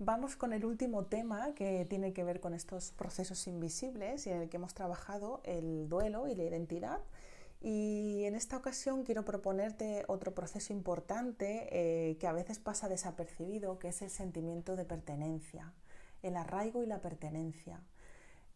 Vamos con el último tema que tiene que ver con estos procesos invisibles y en el que hemos trabajado el duelo y la identidad. Y en esta ocasión quiero proponerte otro proceso importante que a veces pasa desapercibido, que es el sentimiento de pertenencia, el arraigo y la pertenencia.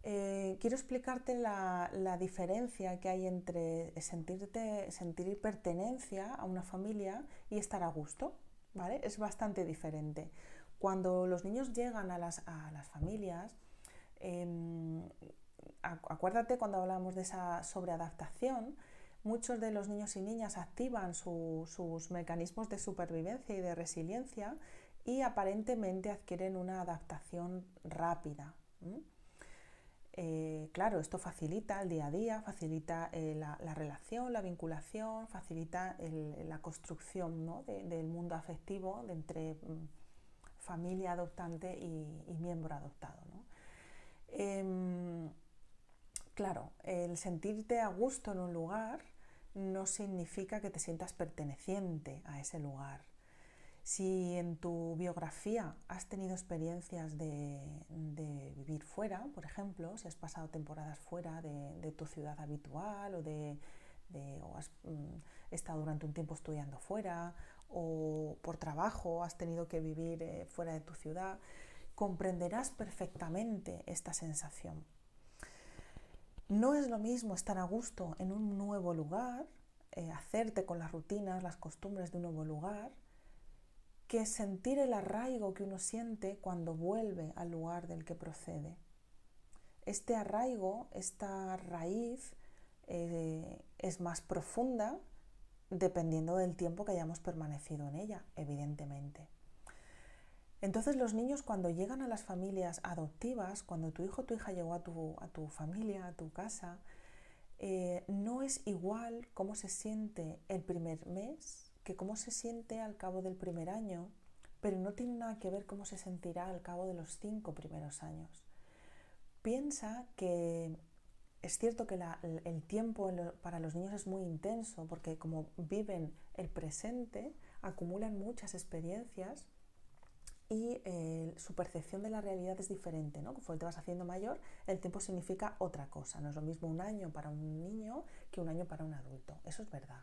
Quiero explicarte la diferencia que hay entre sentir pertenencia a una familia y estar a gusto, ¿vale? Es bastante diferente. Cuando los niños llegan a las familias, eh, acuérdate cuando hablamos de esa sobreadaptación, muchos de los niños y niñas activan sus mecanismos de supervivencia y de resiliencia y aparentemente adquieren una adaptación rápida. Claro, esto facilita el día a día, facilita la relación, la vinculación, facilita la construcción, ¿no? Del mundo afectivo entre familia adoptante y miembro adoptado, ¿no? Claro, el sentirte a gusto en un lugar no significa que te sientas perteneciente a ese lugar. Si en tu biografía has tenido experiencias de vivir fuera, por ejemplo, si has pasado temporadas fuera de tu ciudad habitual o has estado durante un tiempo estudiando fuera o por trabajo has tenido que vivir fuera de tu ciudad, comprenderás perfectamente esta sensación. No es lo mismo estar a gusto en un nuevo lugar, hacerte con las rutinas, las costumbres de un nuevo lugar, que sentir el arraigo que uno siente cuando vuelve al lugar del que procede. Este arraigo, esta raíz, es más profunda dependiendo del tiempo que hayamos permanecido en ella, evidentemente. Entonces los niños cuando llegan a las familias adoptivas, cuando tu hijo o tu hija llegó a tu familia, a tu casa, no es igual cómo se siente el primer mes que cómo se siente al cabo del primer año, pero no tiene nada que ver cómo se sentirá al cabo de los 5 primeros años. Piensa que es cierto que el tiempo para los niños es muy intenso porque como viven el presente, acumulan muchas experiencias y su percepción de la realidad es diferente, ¿no? Conforme te vas haciendo mayor, el tiempo significa otra cosa. No es lo mismo un año para un niño que un año para un adulto. Eso es verdad.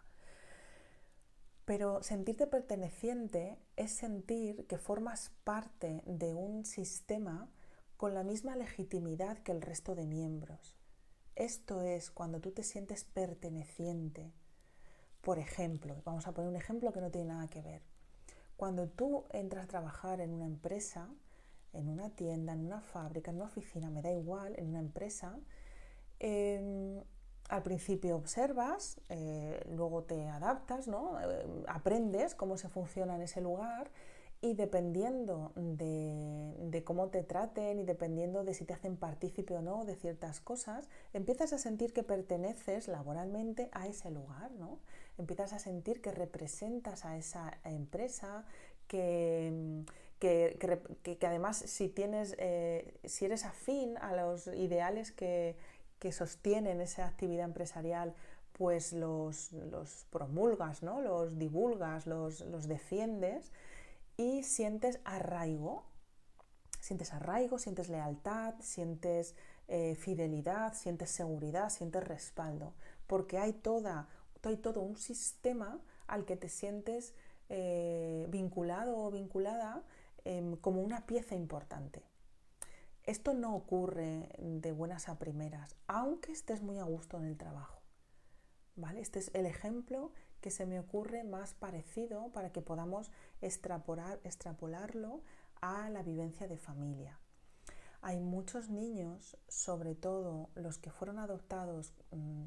Pero sentirte perteneciente es sentir que formas parte de un sistema con la misma legitimidad que el resto de miembros. Esto es cuando tú te sientes perteneciente. Por ejemplo, vamos a poner un ejemplo que no tiene nada que ver. Cuando tú entras a trabajar en una empresa, en una tienda, en una fábrica, en una oficina, me da igual, en una empresa, al principio observas, luego te adaptas, ¿no? Aprendes cómo se funciona en ese lugar y dependiendo de cómo te traten y dependiendo de si te hacen partícipe o no de ciertas cosas, empiezas a sentir que perteneces laboralmente a ese lugar, ¿no? Empiezas a sentir que representas a esa empresa, que además si eres afín a los ideales que sostienen esa actividad empresarial, pues los promulgas, ¿no? Los divulgas, los defiendes y sientes arraigo, sientes lealtad, sientes fidelidad, sientes seguridad, sientes respaldo, porque hay todo un sistema al que te sientes vinculado o vinculada como una pieza importante. Esto no ocurre de buenas a primeras, aunque estés muy a gusto en el trabajo. ¿Vale? Este es el ejemplo que se me ocurre más parecido para que podamos extrapolarlo a la vivencia de familia. Hay muchos niños, sobre todo los que fueron adoptados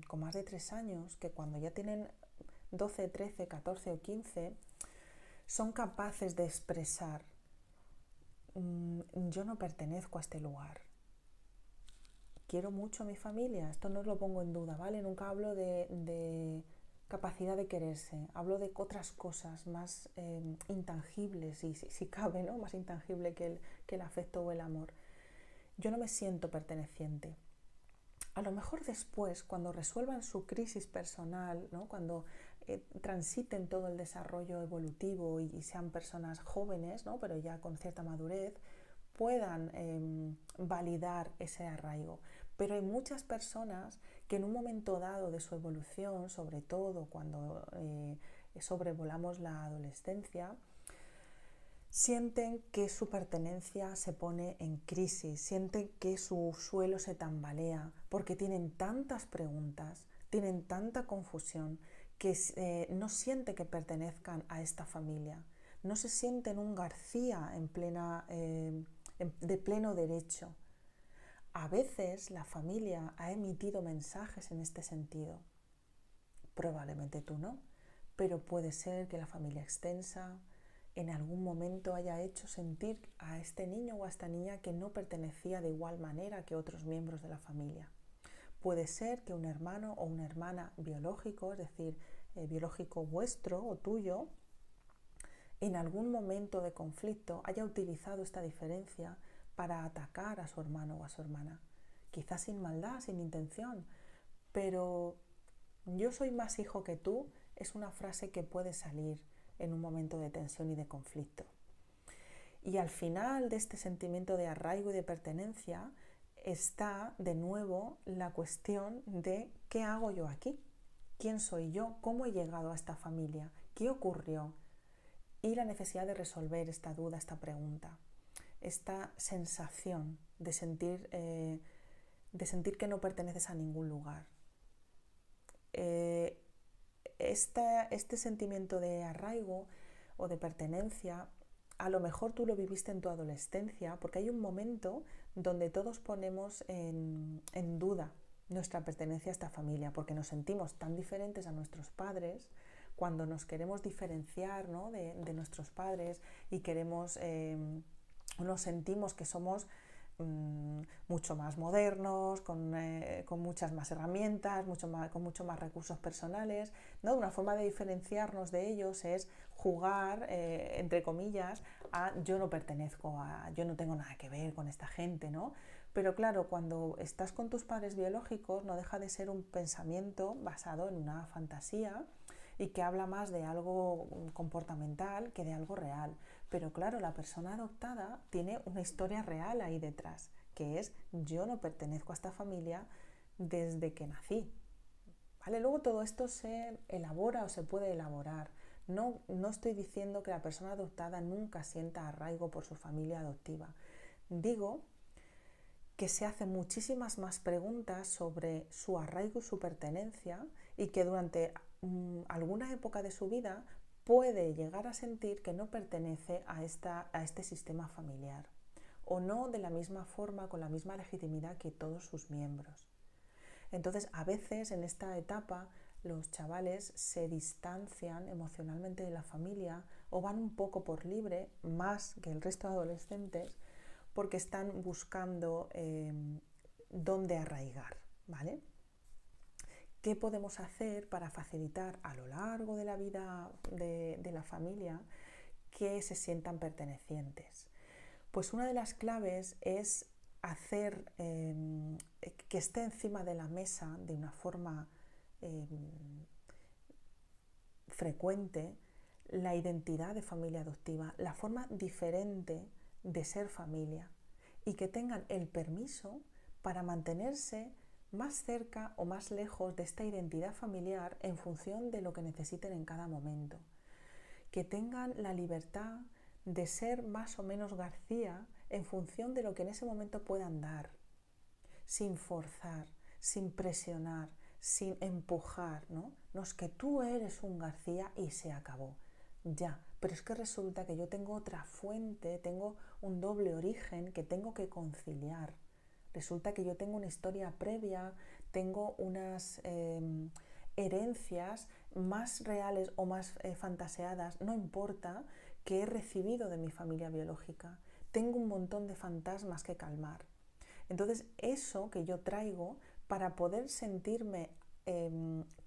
con más de 3 años, que cuando ya tienen 12, 13, 14 o 15, son capaces de expresar: yo no pertenezco a este lugar, quiero mucho a mi familia, esto no lo pongo en duda, ¿vale? Nunca hablo de capacidad de quererse, hablo de otras cosas más intangibles, y si cabe, ¿no? Más intangible que el afecto o el amor. Yo no me siento perteneciente. A lo mejor después, cuando resuelvan su crisis personal, ¿no? Cuando transiten todo el desarrollo evolutivo y sean personas jóvenes, ¿no? Pero ya con cierta madurez, puedan validar ese arraigo. Pero hay muchas personas que en un momento dado de su evolución, sobre todo cuando sobrevolamos la adolescencia, sienten que su pertenencia se pone en crisis, sienten que su suelo se tambalea, porque tienen tantas preguntas, tienen tanta confusión, que no sienten que pertenezcan a esta familia, no se sienten un García de pleno derecho. A veces la familia ha emitido mensajes en este sentido. Probablemente tú no, pero puede ser que la familia extensa en algún momento haya hecho sentir a este niño o a esta niña que no pertenecía de igual manera que otros miembros de la familia. Puede ser que un hermano o una hermana biológico, es decir, biológico vuestro o tuyo, en algún momento de conflicto haya utilizado esta diferencia para atacar a su hermano o a su hermana. Quizás sin maldad, sin intención, pero yo soy más hijo que tú es una frase que puede salir en un momento de tensión y de conflicto. Y al final de este sentimiento de arraigo y de pertenencia está de nuevo la cuestión de ¿qué hago yo aquí? ¿Quién soy yo? ¿Cómo he llegado a esta familia? ¿Qué ocurrió? Y la necesidad de resolver esta duda, esta pregunta, esta sensación de sentir que no perteneces a ningún lugar. Este sentimiento de arraigo o de pertenencia, a lo mejor tú lo viviste en tu adolescencia, porque hay un momento donde todos ponemos en duda nuestra pertenencia a esta familia, porque nos sentimos tan diferentes a nuestros padres, cuando nos queremos diferenciar, ¿no?, de nuestros padres y nos sentimos que somos mucho más modernos, con muchas más herramientas, con mucho más recursos personales, ¿no? Una forma de diferenciarnos de ellos es jugar, entre comillas, a yo no pertenezco yo no tengo nada que ver con esta gente, ¿no? Pero claro, cuando estás con tus padres biológicos no deja de ser un pensamiento basado en una fantasía y que habla más de algo comportamental que de algo real. Pero claro, la persona adoptada tiene una historia real ahí detrás, que es yo no pertenezco a esta familia desde que nací. ¿Vale? Luego todo esto se elabora o se puede elaborar. No estoy diciendo que la persona adoptada nunca sienta arraigo por su familia adoptiva. Digo que se hace muchísimas más preguntas sobre su arraigo y su pertenencia y que durante alguna época de su vida puede llegar a sentir que no pertenece a este sistema familiar o no de la misma forma, con la misma legitimidad que todos sus miembros. Entonces, a veces en esta etapa los chavales se distancian emocionalmente de la familia o van un poco por libre, más que el resto de adolescentes, porque están buscando dónde arraigar, ¿vale? ¿Qué podemos hacer para facilitar a lo largo de la vida de la familia que se sientan pertenecientes? Pues una de las claves es hacer que esté encima de la mesa de una forma frecuente la identidad de familia adoptiva, la forma diferente de ser familia, y que tengan el permiso para mantenerse más cerca o más lejos de esta identidad familiar en función de lo que necesiten en cada momento. Que tengan la libertad de ser más o menos García en función de lo que en ese momento puedan dar, sin forzar, sin presionar, sin empujar, ¿no? No es que tú eres un García y se acabó. Ya, pero es que resulta que yo tengo otra fuente, tengo un doble origen que tengo que conciliar. Resulta que yo tengo una historia previa, tengo unas herencias más reales o más fantaseadas, no importa, que he recibido de mi familia biológica. Tengo un montón de fantasmas que calmar. Entonces, eso que yo traigo para poder sentirme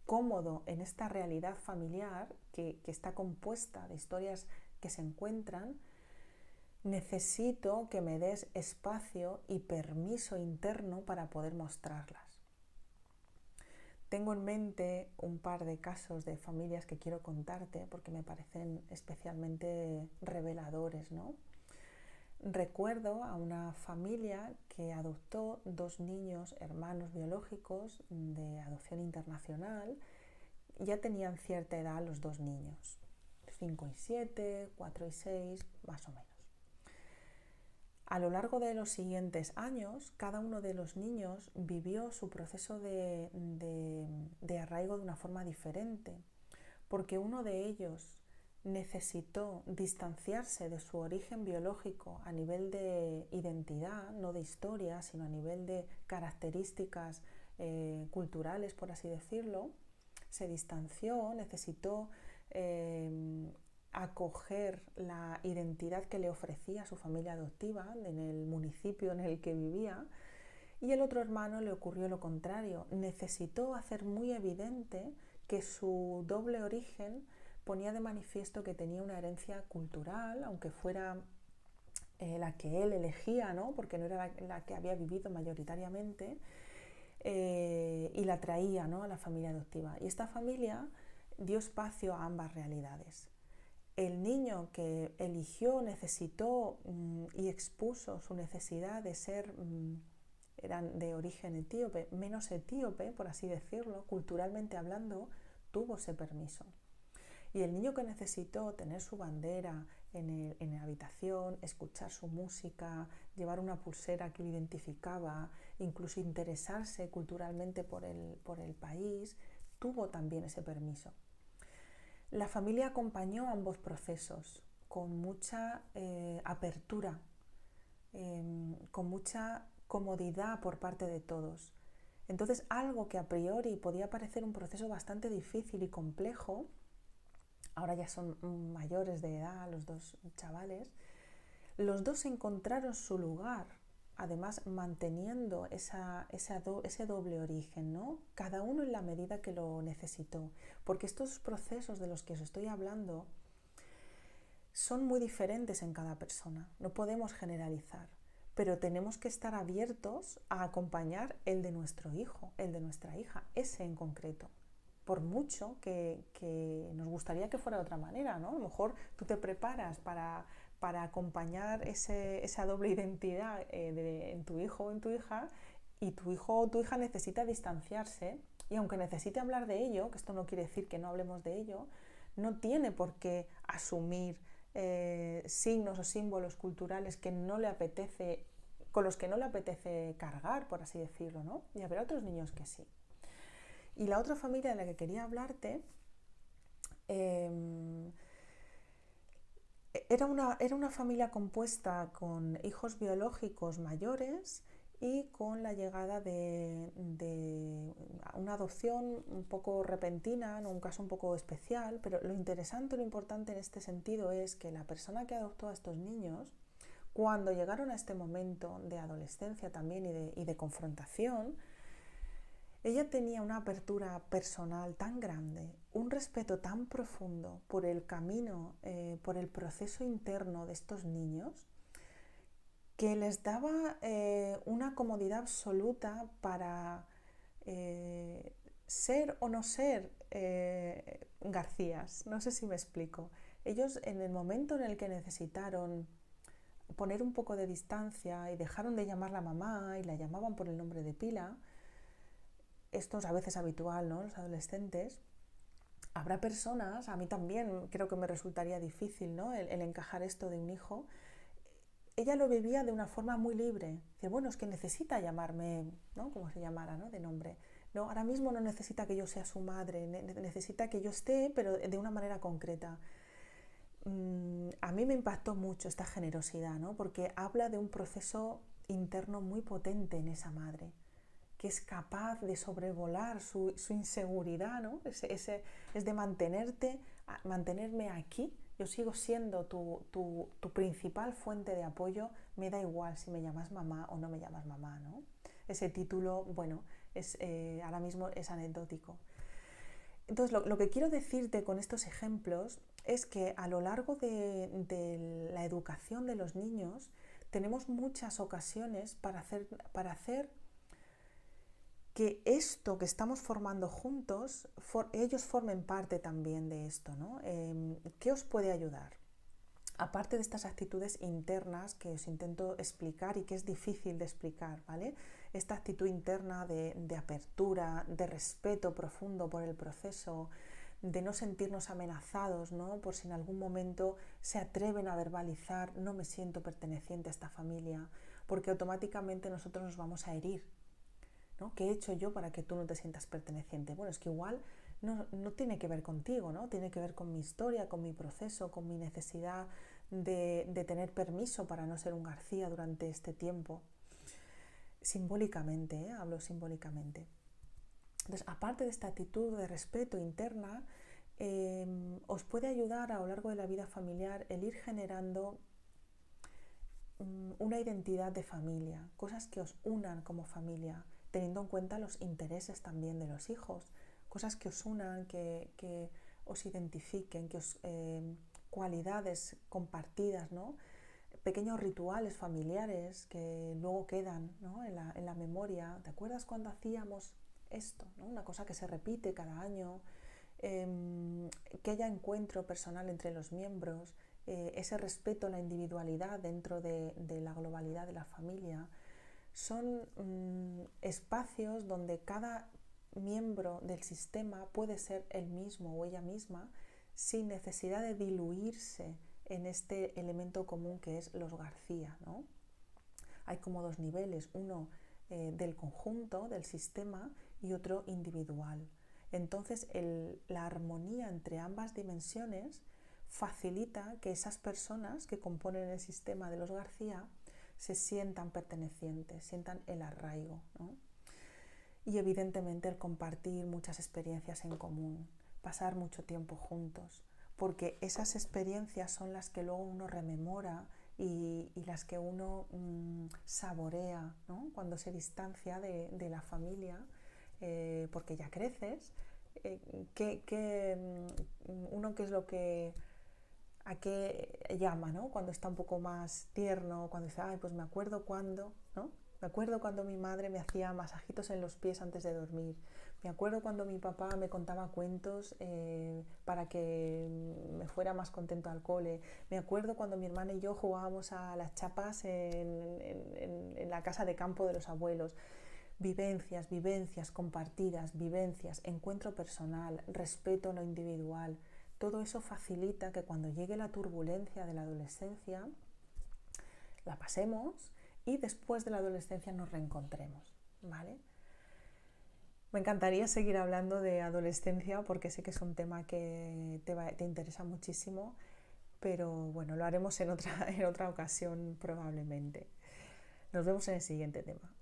cómodo en esta realidad familiar que está compuesta de historias que se encuentran, necesito que me des espacio y permiso interno para poder mostrarlas. Tengo en mente un par de casos de familias que quiero contarte porque me parecen especialmente reveladores, ¿no? Recuerdo a una familia que adoptó 2 niños hermanos biológicos de adopción internacional. Ya tenían cierta edad los 2 niños, 5 y 7, 4 y 6, más o menos. A lo largo de los siguientes años, cada uno de los niños vivió su proceso de arraigo de una forma diferente, porque uno de ellos necesitó distanciarse de su origen biológico a nivel de identidad, no de historia, sino a nivel de características culturales, por así decirlo. Se distanció, necesitó acoger la identidad que le ofrecía su familia adoptiva en el municipio en el que vivía, y el otro hermano le ocurrió lo contrario. Necesitó hacer muy evidente que su doble origen ponía de manifiesto que tenía una herencia cultural, aunque fuera la que él elegía, ¿no? Porque no era la que había vivido mayoritariamente, y la traía, ¿no?, a la familia adoptiva. Y esta familia dio espacio a ambas realidades. El niño que eligió, necesitó y expuso su necesidad de ser, eran de origen etíope, menos etíope, por así decirlo, culturalmente hablando, tuvo ese permiso. Y el niño que necesitó tener su bandera en la habitación, escuchar su música, llevar una pulsera que lo identificaba, incluso interesarse culturalmente por el país, tuvo también ese permiso. La familia acompañó ambos procesos con mucha apertura, con mucha comodidad por parte de todos. Entonces, algo que a priori podía parecer un proceso bastante difícil y complejo, ahora ya son mayores de edad los 2 chavales, los 2 encontraron su lugar, además manteniendo ese doble origen, ¿no? Cada uno en la medida que lo necesitó, porque estos procesos de los que os estoy hablando son muy diferentes en cada persona, no podemos generalizar, pero tenemos que estar abiertos a acompañar el de nuestro hijo, el de nuestra hija, ese en concreto. Por mucho que nos gustaría que fuera de otra manera, ¿no? A lo mejor tú te preparas para acompañar esa doble identidad en tu hijo o en tu hija, y tu hijo o tu hija necesita distanciarse, y aunque necesite hablar de ello, que esto no quiere decir que no hablemos de ello, no tiene por qué asumir signos o símbolos culturales que no le apetece, con los que no le apetece cargar, por así decirlo, ¿no? Y habrá otros niños que sí. Y la otra familia de la que quería hablarte era una familia compuesta con hijos biológicos mayores y con la llegada de una adopción un poco repentina, en un caso un poco especial, pero lo interesante, lo importante en este sentido es que la persona que adoptó a estos niños, cuando llegaron a este momento de adolescencia también y de confrontación, ella tenía una apertura personal tan grande, un respeto tan profundo por el camino, por el proceso interno de estos niños, que les daba una comodidad absoluta para ser o no ser Garcías. No sé si me explico. Ellos, en el momento en el que necesitaron poner un poco de distancia y dejaron de llamarla mamá y la llamaban por el nombre de pila, esto es a veces habitual, ¿no?, los adolescentes. Habrá personas, a mí también creo que me resultaría difícil, ¿no?, el encajar esto de un hijo. Ella lo vivía de una forma muy libre. Dice, bueno, es que necesita llamarme, ¿no?, como se llamara, ¿no?, de nombre. No, ahora mismo no necesita que yo sea su madre, necesita que yo esté, pero de una manera concreta. A mí me impactó mucho esta generosidad, ¿no?, porque habla de un proceso interno muy potente en esa madre, que es capaz de sobrevolar su inseguridad, ¿no? Es de mantenerme aquí. Yo sigo siendo tu principal fuente de apoyo, me da igual si me llamas mamá o no me llamas mamá, ¿no? Ese título, bueno, ahora mismo es anecdótico. Entonces, lo que quiero decirte con estos ejemplos es que a lo largo de la educación de los niños tenemos muchas ocasiones para hacer que esto que estamos formando juntos, ellos formen parte también de esto, ¿no? ¿Qué os puede ayudar? Aparte de estas actitudes internas que os intento explicar y que es difícil de explicar, ¿vale? Esta actitud interna de apertura, de respeto profundo por el proceso, de no sentirnos amenazados, ¿no? Por si en algún momento se atreven a verbalizar, no me siento perteneciente a esta familia, porque automáticamente nosotros nos vamos a herir, ¿no? ¿Qué he hecho yo para que tú no te sientas perteneciente? Bueno, es que igual no tiene que ver contigo, ¿no? Tiene que ver con mi historia, con mi proceso, con mi necesidad de tener permiso para no ser un García durante este tiempo. Simbólicamente, hablo simbólicamente. Entonces, aparte de esta actitud de respeto interna, os puede ayudar a lo largo de la vida familiar el ir generando una identidad de familia, cosas que os unan como familia, teniendo en cuenta los intereses también de los hijos, cosas que os unan, que os identifiquen, que os cualidades compartidas, ¿no? Pequeños rituales familiares que luego quedan, ¿no? en la memoria. ¿Te acuerdas cuando hacíamos esto? ¿No? Una cosa que se repite cada año, que haya encuentro personal entre los miembros, ese respeto a la individualidad dentro de la globalidad de la familia. Son espacios donde cada miembro del sistema puede ser él mismo o ella misma sin necesidad de diluirse en este elemento común que es los García, ¿no? Hay como dos niveles, uno del conjunto, del sistema, y otro individual. Entonces la armonía entre ambas dimensiones facilita que esas personas que componen el sistema de los García se sientan pertenecientes, sientan el arraigo, ¿no? Y evidentemente el compartir muchas experiencias en común, pasar mucho tiempo juntos, porque esas experiencias son las que luego uno rememora y las que uno saborea, ¿no? Cuando se distancia de la familia, porque ya creces, uno qué es lo que a qué llama, ¿no? Cuando está un poco más tierno, cuando dice, ay, pues me acuerdo cuando, ¿no? Me acuerdo cuando mi madre me hacía masajitos en los pies antes de dormir. Me acuerdo cuando mi papá me contaba cuentos para que me fuera más contento al cole. Me acuerdo cuando mi hermana y yo jugábamos a las chapas en la casa de campo de los abuelos. Vivencias compartidas, encuentro personal, respeto a lo individual. Todo eso facilita que cuando llegue la turbulencia de la adolescencia, la pasemos y después de la adolescencia nos reencontremos, ¿vale? Me encantaría seguir hablando de adolescencia porque sé que es un tema que te interesa muchísimo, pero bueno, lo haremos en otra ocasión probablemente. Nos vemos en el siguiente tema.